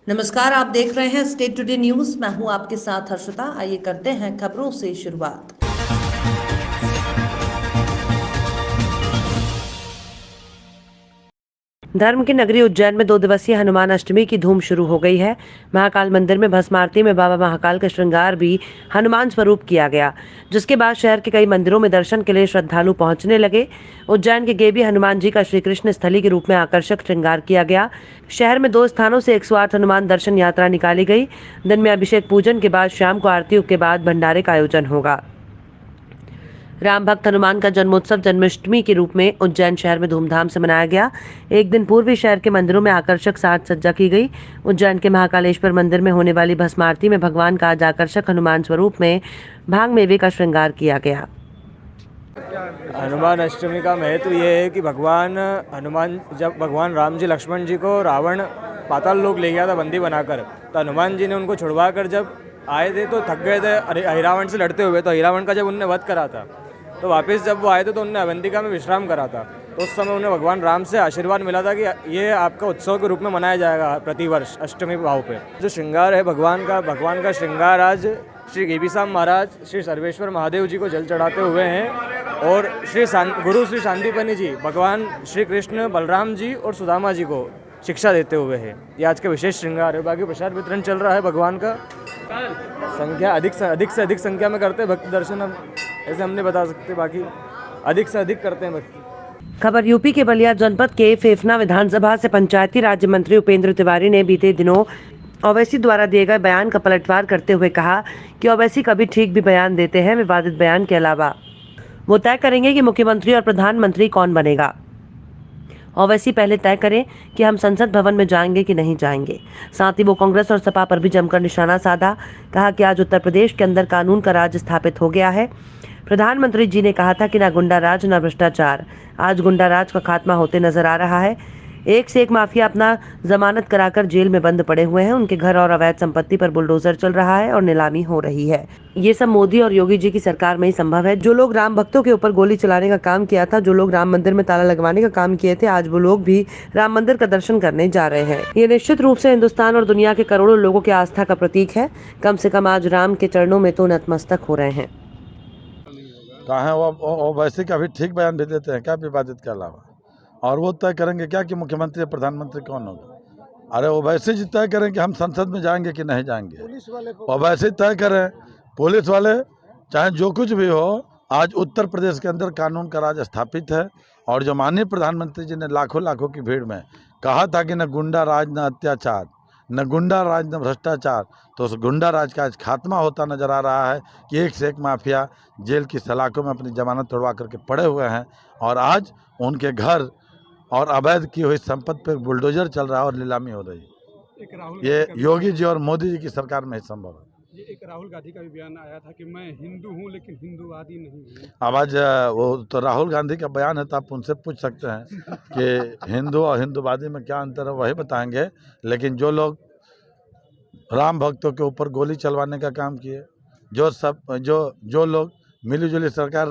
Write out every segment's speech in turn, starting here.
नमस्कार, आप देख रहे हैं स्टेट टुडे न्यूज। मैं हूं आपके साथ हर्षिता। आइए करते हैं खबरों से शुरुआत। धर्म की नगरी उज्जैन में 2 दिवसीय हनुमान अष्टमी की धूम शुरू हो गई है। महाकाल मंदिर में भस्म आरती में बाबा महाकाल का श्रृंगार भी हनुमान स्वरूप किया गया, जिसके बाद शहर के कई मंदिरों में दर्शन के लिए श्रद्धालु पहुंचने लगे। उज्जैन के गेबी हनुमान जी का श्री कृष्ण स्थली के रूप में आकर्षक श्रृंगार किया गया। शहर में 2 स्थानों से 108 हनुमान दर्शन यात्रा निकाली गई। दिन में अभिषेक पूजन के बाद शाम को आरती के बाद भंडारे का आयोजन होगा। राम भक्त हनुमान का जन्मोत्सव जन्माष्टमी के रूप में उज्जैन शहर में धूमधाम से मनाया गया। एक दिन पूर्व ही शहर के मंदिरों में आकर्षक साज सज्जा की गई। उज्जैन के महाकालेश्वर मंदिर में होने वाली भस्म आरती में भगवान का आज आकर्षक हनुमान स्वरूप में भांग मेवे का श्रृंगार किया गया। हनुमान अष्टमी का महत्व ये है कि भगवान हनुमान जब भगवान राम जी लक्ष्मण जी को रावण पाताल लोक ले गया था बंदी बनाकर, तो हनुमान जी ने उनको छुड़वा कर जब आए थे तो थक गए थे अहिरावण से लड़ते हुए। तो अहिरावण का जब उनने वध करा था तो वापस जब वो आए थे तो उनने अवंतिका में विश्राम करा था। तो उस समय उन्हें भगवान राम से आशीर्वाद मिला था कि ये आपका उत्सव के रूप में मनाया जाएगा प्रतिवर्ष अष्टमी भाव पे। जो श्रृंगार है भगवान का श्रृंगार आज श्री गेबीसाम महाराज श्री सर्वेश्वर महादेव जी को जल चढ़ाते हुए हैं और गुरु श्री शांतिपनी जी भगवान श्री कृष्ण बलराम जी और सुदामा जी को शिक्षा देते हुए है। ये आज का विशेष श्रृंगार है। बाकी प्रसाद वितरण चल रहा है। भगवान का संख्या अधिक से अधिक संख्या में करते हैं भक्त दर्शन। हम ऐसे हम नहीं बता सकते, बाकी अधिक से अधिक करते हैं भक्त। खबर यूपी के बलिया जनपद के फेफना विधानसभा से पंचायती राज्य मंत्री उपेंद्र तिवारी ने बीते दिनों ओवैसी द्वारा दिए गए बयान का पलटवार करते हुए कहा कि ओवैसी कभी ठीक भी बयान देते हैं। विवादित बयान के अलावा वो तय करेंगे कि मुख्यमंत्री और प्रधानमंत्री कौन बनेगा। ओवैसी पहले तय करें कि हम संसद भवन में जाएंगे कि नहीं जाएंगे। साथ ही वो कांग्रेस और सपा पर भी जमकर निशाना साधा। कहा कि आज उत्तर प्रदेश के अंदर कानून का राज स्थापित हो गया है। प्रधानमंत्री जी ने कहा था कि ना गुंडा राज ना भ्रष्टाचार। आज गुंडा राज का खात्मा होते नजर आ रहा है। एक से एक माफिया अपना जमानत कराकर जेल में बंद पड़े हुए हैं। उनके घर और अवैध संपत्ति पर बुलडोजर चल रहा है और नीलामी हो रही है। ये सब मोदी और योगी जी की सरकार में ही संभव है। जो लोग राम भक्तों के ऊपर गोली चलाने का काम किया था, जो लोग राम मंदिर में ताला लगवाने का काम किए थे, आज वो लोग भी राम मंदिर का दर्शन करने जा रहे हैं। ये निश्चित रूप से हिंदुस्तान और दुनिया के करोड़ों लोगों की आस्था का प्रतीक है। कम से कम आज राम के चरणों में तो नतमस्तक हो रहे हैं। कहा है वो वैसे का भी ठीक बयान भी देते हैं क्या विवादित के अलावा, और वो तय करेंगे क्या कि मुख्यमंत्री या प्रधानमंत्री कौन होगा। अरे वो वैसे ही तय करें कि हम संसद में जाएंगे कि नहीं जाएंगे। और वैसे तय करें पुलिस वाले, चाहे जो कुछ भी हो। आज उत्तर प्रदेश के अंदर कानून का राज स्थापित है। और जो माननीय प्रधानमंत्री जी ने लाखों की भीड़ में कहा था कि न गुंडा राज न अत्याचार, न गुंडा राज न भ्रष्टाचार, तो उस गुंडा राज का आज खात्मा होता नजर आ रहा है कि एक से एक माफिया जेल की सलाखों में अपनी जमानत तोड़वा करके पड़े हुए हैं और आज उनके घर और अवैध की हुई संपत्ति पर बुलडोजर चल रहा है और नीलामी हो रही है। ये योगी जी और मोदी जी की सरकार में ही संभव है। ये एक राहुल गांधी का भी बयान आया था कि मैं हिंदू हूं लेकिन हिंदूवादी नहीं हूं। अब आज वो तो राहुल गांधी का बयान है, तो आप उनसे पूछ सकते हैं कि हिंदू और हिंदूवादी में क्या अंतर है, वही बताएंगे। लेकिन जो लोग राम भक्तों के ऊपर गोली चलवाने का काम किए, जो लोग मिलीजुली सरकार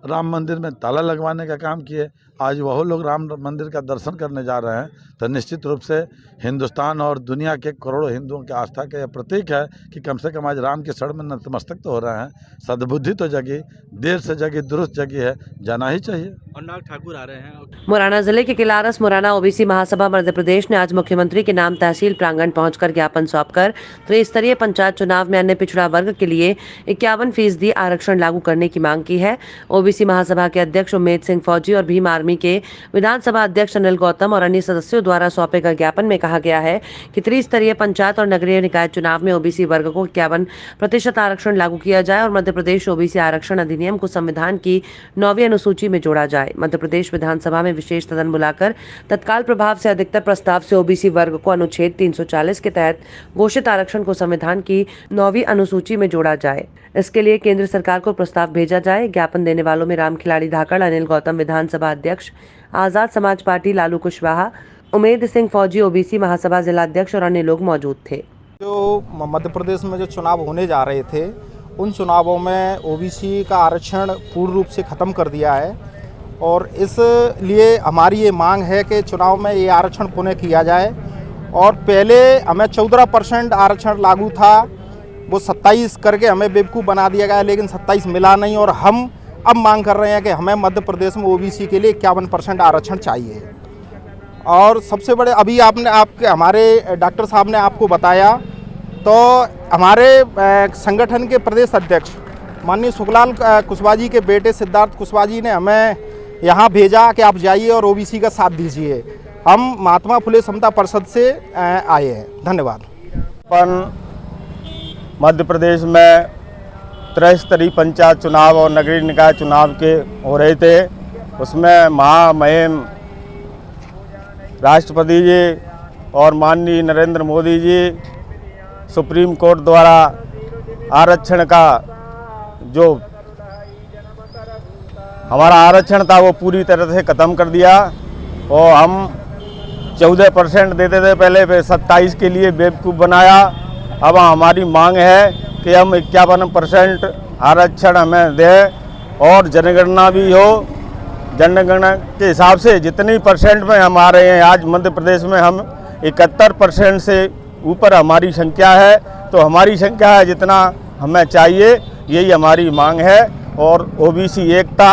राम मंदिर में ताला लगवाने का काम किए, आज वह लोग राम मंदिर का दर्शन करने जा रहे हैं, तो निश्चित रूप से हिंदुस्तान और दुनिया के करोड़ों हिंदुओं की आस्था का यह प्रतीक है कि कम से कम आज राम के शरण में नतमस्तक तो हो रहे हैं। सद्बुद्धि तो जगी, देर से जगी दुरुस्त जगी है, जाना ही चाहिए। और नाग ठाकुर आ रहे हैं। मुरैना जिले के किलारस मुरैना ओबीसी महासभा मध्य प्रदेश ने आज मुख्यमंत्री के नाम तहसील प्रांगण पहुंचकर ज्ञापन सौंपकर त्रिस्तरीय पंचायत चुनाव में अन्य पिछड़ा वर्ग के लिए 51% आरक्षण लागू करने की मांग की है। ओबीसी महासभा के अध्यक्ष उम्मेद सिंह फौजी और भीम आर्मी के विधानसभा अध्यक्ष अनिल गौतम और अन्य सदस्यों द्वारा सौंपे गए ज्ञापन में कहा गया है कि त्रिस्तरीय पंचायत और नगरीय निकाय चुनाव में ओबीसी वर्ग को 51% आरक्षण लागू किया जाए और मध्य प्रदेश ओबीसी आरक्षण अधिनियम को संविधान की 9वीं अनुसूची में जोड़ा जाए। मध्य प्रदेश विधानसभा में विशेष सदन बुलाकर तत्काल प्रभाव से अधिकतर प्रस्ताव से ओबीसी वर्ग को अनुच्छेद 340 के तहत घोषित आरक्षण को संविधान की 9वीं अनुसूची में जोड़ा जाए। इसके लिए केंद्र सरकार को प्रस्ताव भेजा जाए। ज्ञापन देने वालों में राम खिलाड़ी धाकड़, अनिल गौतम विधानसभा अध्यक्ष, आजाद समाज पार्टी लालू कुशवाहा, उमेद सिंह फौजी ओबीसी महासभा जिला अध्यक्ष और अन्य लोग मौजूद थे। जो मध्य प्रदेश में जो चुनाव होने जा रहे थे, उन चुनावों में ओबीसी का आरक्षण पूर्ण रूप से ख़त्म कर दिया है और इसलिए हमारी ये मांग है कि चुनाव में ये आरक्षण पुनः किया जाए और पहले हमें 14% आरक्षण लागू था, वो 27 करके हमें बेवकूफ़ बना दिया गया, लेकिन 27 मिला नहीं। और हम अब मांग कर रहे हैं कि हमें मध्य प्रदेश में ओबीसी के लिए 51% आरक्षण चाहिए। और सबसे बड़े अभी हमारे डॉक्टर साहब ने आपको बताया, तो हमारे संगठन के प्रदेश अध्यक्ष माननीय सुखलाल कुशवाहा जी के बेटे सिद्धार्थ कुशवाहा जी ने हमें यहाँ भेजा कि आप जाइए और ओबीसी का साथ दीजिए। हम महात्मा फुले समता परिषद से आए हैं। धन्यवाद। मध्य प्रदेश में त्रिस्तरीय पंचायत चुनाव और नगरीय निकाय चुनाव के हो रहे थे। उसमें महामहिम राष्ट्रपति जी और माननीय नरेंद्र मोदी जी सुप्रीम कोर्ट द्वारा आरक्षण का जो हमारा आरक्षण था वो पूरी तरह से ख़त्म कर दिया। और हम 14% देते थे पहले, फिर 27 के लिए बेवकूफ़ बनाया। अब हमारी मांग है कि हम 51% आरक्षण हमें दें और जनगणना भी हो। जनगणना के हिसाब से जितनी परसेंट में हम आ रहे हैं, आज मध्य प्रदेश में हम 71% से ऊपर हमारी संख्या है, तो हमारी संख्या है जितना हमें चाहिए, यही हमारी मांग है। और ओबीसी एकता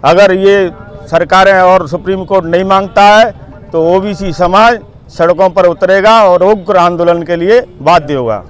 अगर ये सरकारें और सुप्रीम कोर्ट नहीं मांगता है तो ओबीसी समाज सड़कों पर उतरेगा और उग्र आंदोलन के लिए बाध्य होगा।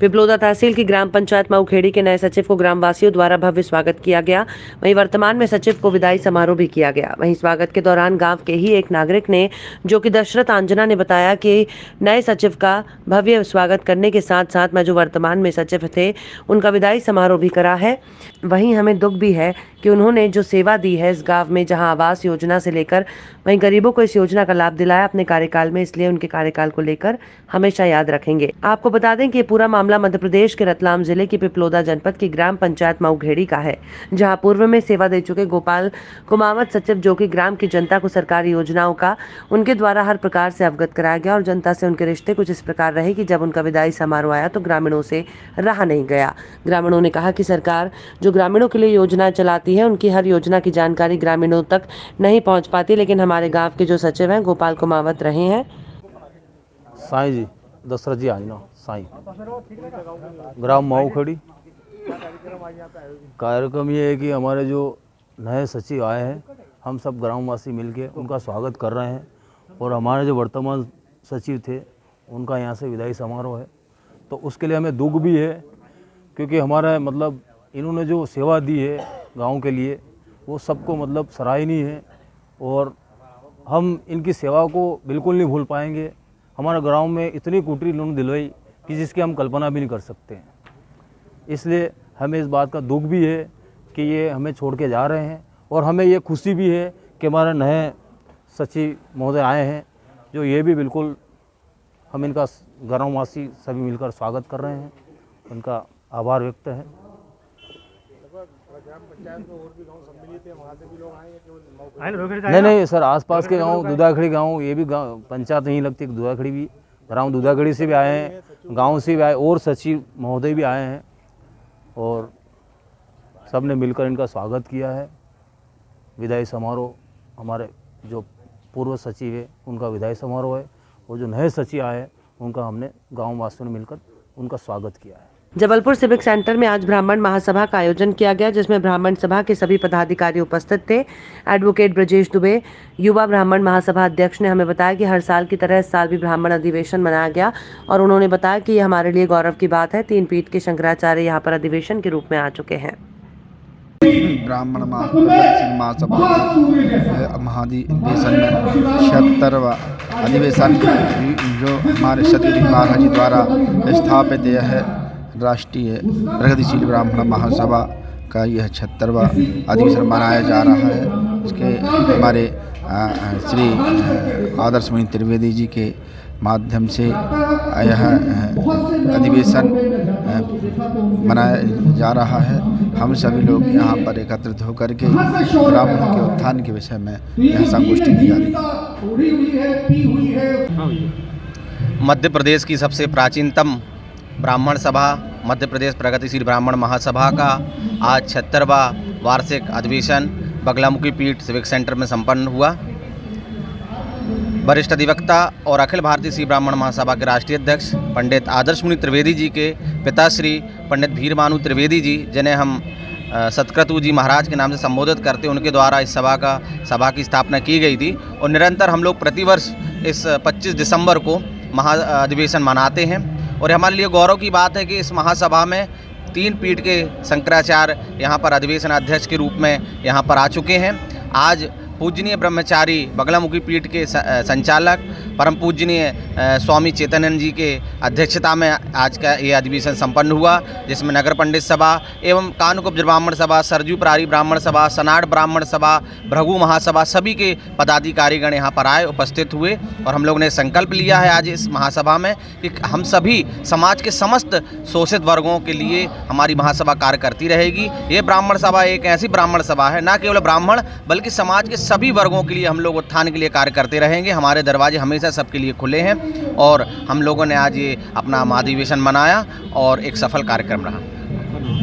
पिपलोदा तहसील की ग्राम पंचायत मऊखेड़ी के नए सचिव को ग्रामवासियों द्वारा भव्य स्वागत किया गया। वहीं वर्तमान में सचिव को विदाई समारोह भी किया गया। वहीं स्वागत के दौरान गांव के ही एक नागरिक ने, जो कि दशरथ आंजना ने बताया कि नए सचिव का भव्य स्वागत करने के साथ साथ में जो वर्तमान में सचिव थे उनका विदाई समारोह भी करा है। वहीं हमें दुख भी है कि उन्होंने जो सेवा दी है इस गाँव में, जहाँ आवास योजना से लेकर वहीं गरीबों को इस योजना का लाभ दिलाया अपने कार्यकाल में, इसलिए उनके कार्यकाल को लेकर हमेशा याद रखेंगे। आपको बता दें कि ये पूरा मामला मध्य प्रदेश के रतलाम जिले की पिपलोदा जनपद की ग्राम पंचायत मऊखेड़ी का है, जहां पूर्व में सेवा दे चुके गोपाल कुमावत सचिव, जो कि ग्राम की जनता को सरकारी योजनाओं का उनके द्वारा हर प्रकार से अवगत कराया गया। और जनता से उनके रिश्ते कुछ इस प्रकार रहे कि जब उनका विदाई समारोह आया तो ग्रामीणों से रहा नहीं गया। ग्रामीणों ने कहा कि सरकार जो ग्रामीणों के लिए योजना चलाती है, उनकी हर योजना की जानकारी ग्रामीणों तक नहीं पहुँच पाती, लेकिन हमारे गाँव के जो सचिव हैं गोपाल कुमावत रहे हैं। साईं जी, दशरथ जी आजना साईं, ग्राम मऊखेड़ी। कार्यक्रम ये है कि हमारे जो नए सचिव आए हैं, हम सब ग्रामवासी मिलके उनका स्वागत कर रहे हैं। और हमारे जो वर्तमान सचिव थे उनका यहाँ से विदाई समारोह है, तो उसके लिए हमें दुख भी है, क्योंकि हमारा मतलब इन्होंने जो सेवा दी है गांव के लिए वो सबको मतलब सराहनीय है। और हम इनकी सेवा को बिल्कुल नहीं भूल पाएंगे। हमारे गांव में इतनी कुटरी इन्होंने दिलवाई कि जिसकी हम कल्पना भी नहीं कर सकते हैं। इसलिए हमें इस बात का दुख भी है कि ये हमें छोड़ के जा रहे हैं, और हमें ये खुशी भी है कि हमारे नए सचिव महोदय आए हैं, जो ये भी बिल्कुल हम इनका ग्रामवासी सभी मिलकर स्वागत कर रहे हैं, उनका आभार व्यक्त है। नहीं सर, आसपास के गांव, दूधाखड़ी गांव, ये भी गांव पंचायत नहीं लगती, दूधाखड़ी भी ग्राम दूधाखड़ी से भी आए हैं, गांव से भी आए, और सचिव महोदय भी आए हैं, और सब ने मिलकर इनका स्वागत किया है। विदाई समारोह हमारे जो पूर्व सचिव है उनका विदाई समारोह है, और जो नए सचिव आए हैं उनका हमने गाँव वासियों ने मिलकर उनका स्वागत किया है। जबलपुर सिविक सेंटर में आज ब्राह्मण महासभा का आयोजन किया गया, जिसमें ब्राह्मण सभा के सभी पदाधिकारी उपस्थित थे। एडवोकेट ब्रजेश दुबे, युवा ब्राह्मण महासभा अध्यक्ष, ने हमें बताया कि हर साल की तरह इस साल भी ब्राह्मण अधिवेशन मनाया गया, और उन्होंने बताया कि ये हमारे लिए गौरव की बात है। 3 पीठ के शंकराचार्य यहाँ पर अधिवेशन के रूप में आ चुके हैं। ब्राह्मण महासभा महाधिवेशन में 76वां अधिवेशन जो हमारे सतगुरु महाराज जी द्वारा स्थापित है राष्ट्रीय प्रगतिशील ब्राह्मण महासभा का यह 76वां अधिवेशन मनाया जा रहा है। इसके हमारे श्री आदर्श मुनि त्रिवेदी जी के माध्यम से यह अधिवेशन मनाया जा रहा है। हम सभी लोग यहाँ पर एकत्रित होकर के ब्राह्मणों के उत्थान के विषय में यह संगोष्ठी की जा रही है। मध्य प्रदेश की सबसे प्राचीनतम ब्राह्मण सभा मध्य प्रदेश प्रगतिशील ब्राह्मण महासभा का आज 76वां वार्षिक अधिवेशन बगलामुखी पीठ सिविक सेंटर में संपन्न हुआ। वरिष्ठ अधिवक्ता और अखिल भारतीय श्री ब्राह्मण महासभा के राष्ट्रीय अध्यक्ष पंडित आदर्श मुनि त्रिवेदी जी के पिताश्री पंडित भीरमानु त्रिवेदी जी, जिन्हें हम सतक्रतु जी महाराज के नाम से संबोधित करते, उनके द्वारा इस सभा की स्थापना की गई थी। और निरंतर हम लोग प्रतिवर्ष इस 25 दिसंबर को महा अधिवेशन मनाते हैं। और हमारे लिए गौरव की बात है कि इस महासभा में 3 पीठ के शंकराचार्य यहाँ पर अधिवेशन अध्यक्ष के रूप में यहाँ पर आ चुके हैं। आज पूजनीय ब्रह्मचारी बगलामुखी पीठ के संचालक परम पूजनीय स्वामी चैतन्य जी के अध्यक्षता में आज का ये अधिवेशन संपन्न हुआ, जिसमें नगर पंडित सभा एवं कानुकुब्ज ब्राह्मण सभा, सरजू प्रारी ब्राह्मण सभा, सनाड ब्राह्मण सभा, भृगु महासभा, सभी के पदाधिकारीगण यहाँ पर आए, उपस्थित हुए। और हम लोग ने संकल्प लिया है आज इस महासभा में कि हम सभी समाज के समस्त शोषित वर्गों के लिए हमारी महासभा कार्य करती रहेगी। ये ब्राह्मण सभा एक ऐसी ब्राह्मण सभा है, न केवल ब्राह्मण बल्कि समाज के सभी वर्गों के लिए हम लोग उत्थान के लिए कार्य करते रहेंगे। हमारे दरवाजे हमेशा सबके लिए खुले हैं और हम लोगों ने आज ये अपना महाधिवेशन मनाया और एक सफल कार्यक्रम रहा।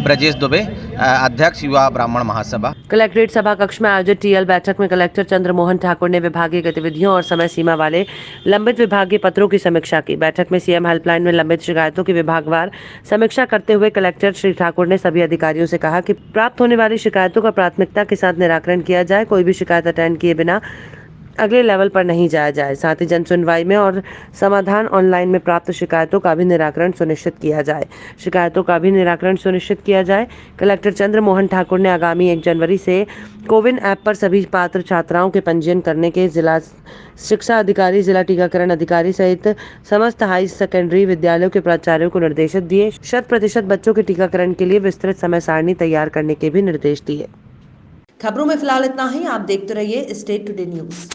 ब्रजेश दुबे, अध्यक्ष युवा ब्राह्मण महासभा। कलेक्ट्रेट सभा कक्ष में आयोजित टीएल बैठक में कलेक्टर चंद्रमोहन ठाकुर ने विभागीय गतिविधियों और समय सीमा वाले लंबित विभागीय पत्रों की समीक्षा की। बैठक में सीएम हेल्पलाइन में लंबित शिकायतों की विभागवार समीक्षा करते हुए कलेक्टर श्री ठाकुर ने सभी अधिकारियों से कहा कि प्राप्त होने वाली शिकायतों का प्राथमिकता के साथ निराकरण किया जाए, कोई भी शिकायत अटेंड किए बिना अगले लेवल पर नहीं जाया जाए। साथ ही जन सुनवाई में और समाधान ऑनलाइन में प्राप्त शिकायतों का भी निराकरण सुनिश्चित किया जाए। कलेक्टर चंद्रमोहन ठाकुर ने आगामी 1 जनवरी से कोविन ऐप पर सभी पात्र छात्राओं के पंजीयन करने के जिला शिक्षा अधिकारी, जिला टीकाकरण अधिकारी सहित समस्त हाई सेकेंडरी विद्यालयों के प्राचार्यों को निर्देशित दिए। 100% बच्चों के टीकाकरण के लिए विस्तृत समय सारणी तैयार करने के भी निर्देश दिए। खबरों में फिलहाल इतना ही। आप देखते रहिए स्टेट टुडे न्यूज।